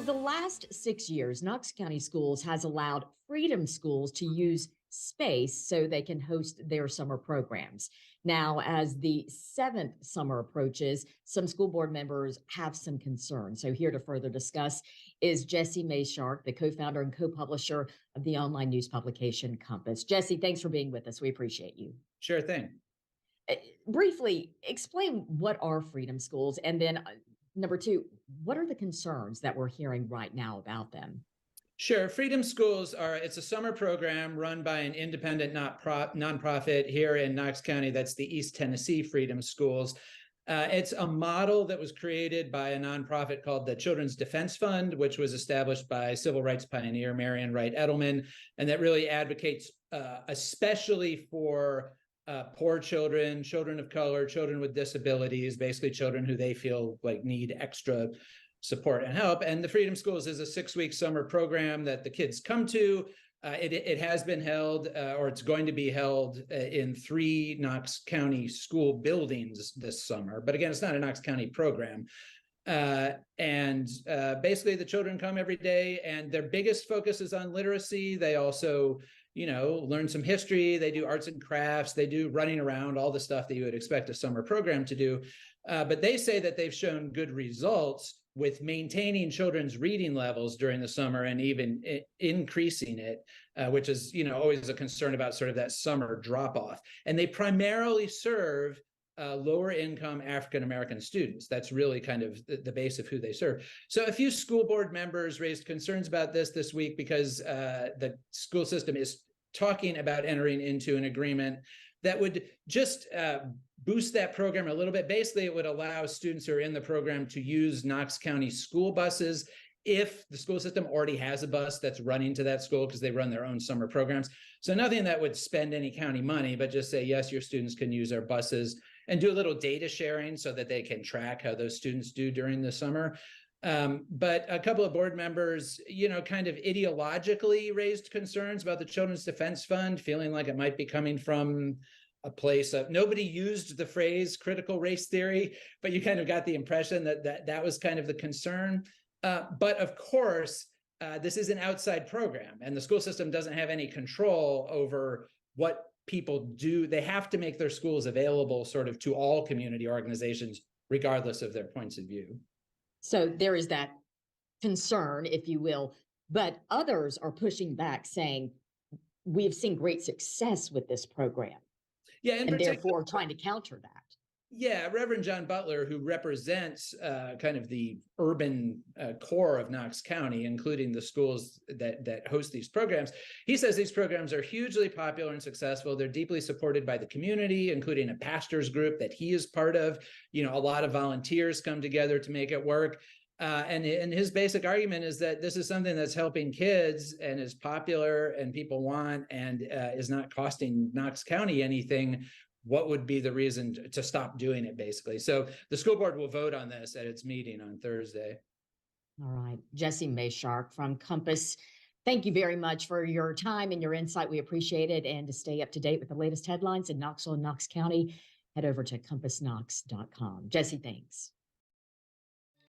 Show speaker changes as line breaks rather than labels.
the last 6 years, Knox County Schools has allowed Freedom Schools to use space so they can host their summer programs. Now, as the seventh summer approaches, some school board members have some concerns. So here to further discuss is Jesse Mayshark, the co-founder and co-publisher of the online news publication Compass. Jesse, thanks for being with us. We appreciate you.
Sure thing.
Briefly, explain what are Freedom Schools, and then number two, what are the concerns that we're hearing right now about them?
Sure. Freedom Schools it's a summer program run by an independent nonprofit here in Knox County. That's the East Tennessee Freedom Schools. It's a model that was created by a nonprofit called the Children's Defense Fund, which was established by civil rights pioneer Marian Wright Edelman, and that really advocates especially for poor children, children of color, children with disabilities, basically children who they feel like need extra support and help. And the Freedom Schools is a 6-week summer program that the kids come to. It has been held, or it's going to be held in 3 Knox County school buildings this summer. But again, it's not a Knox County program. Basically the children come every day, and their biggest focus is on literacy. They also learn some history. They do arts and crafts. They do running around, all the stuff that you would expect a summer program to do. But they say that they've shown good results with maintaining children's reading levels during the summer and even increasing it, which is, always a concern about sort of that summer drop off. And they primarily serve lower income African-American students. That's really kind of the base of who they serve. So a few school board members raised concerns about this week because the school system is talking about entering into an agreement that would just boost that program a little bit. Basically, it would allow students who are in the program to use Knox County school buses if the school system already has a bus that's running to that school, because they run their own summer programs. So nothing that would spend any county money, but just say, yes, your students can use our buses, and do a little data sharing so that they can track how those students do during the summer. But a couple of board members, kind of ideologically raised concerns about the Children's Defense Fund, feeling like it might be coming from a place of, nobody used the phrase critical race theory, but you kind of got the impression that was kind of the concern. But of course, this is an outside program, and the school system doesn't have any control over what people do. They have to make their schools available sort of to all community organizations, regardless of their points of view.
So there is that concern, if you will, but others are pushing back, saying we have seen great success with this program.
Yeah,
and therefore trying to counter that.
Yeah, Reverend John Butler, who represents kind of the urban core of Knox County, including the schools that host these programs, he says these programs are hugely popular and successful. They're deeply supported by the community, including a pastors group that he is part of. A lot of volunteers come together to make it work. And his basic argument is that this is something that's helping kids and is popular and people want, and is not costing Knox County anything. What would be the reason to stop doing it, basically? So the school board will vote on this at its meeting on Thursday.
All right. Jesse Mayshark from Compass, thank you very much for your time and your insight. We appreciate it. And to stay up to date with the latest headlines in Knoxville and Knox County, head over to compassknox.com. Jesse, thanks.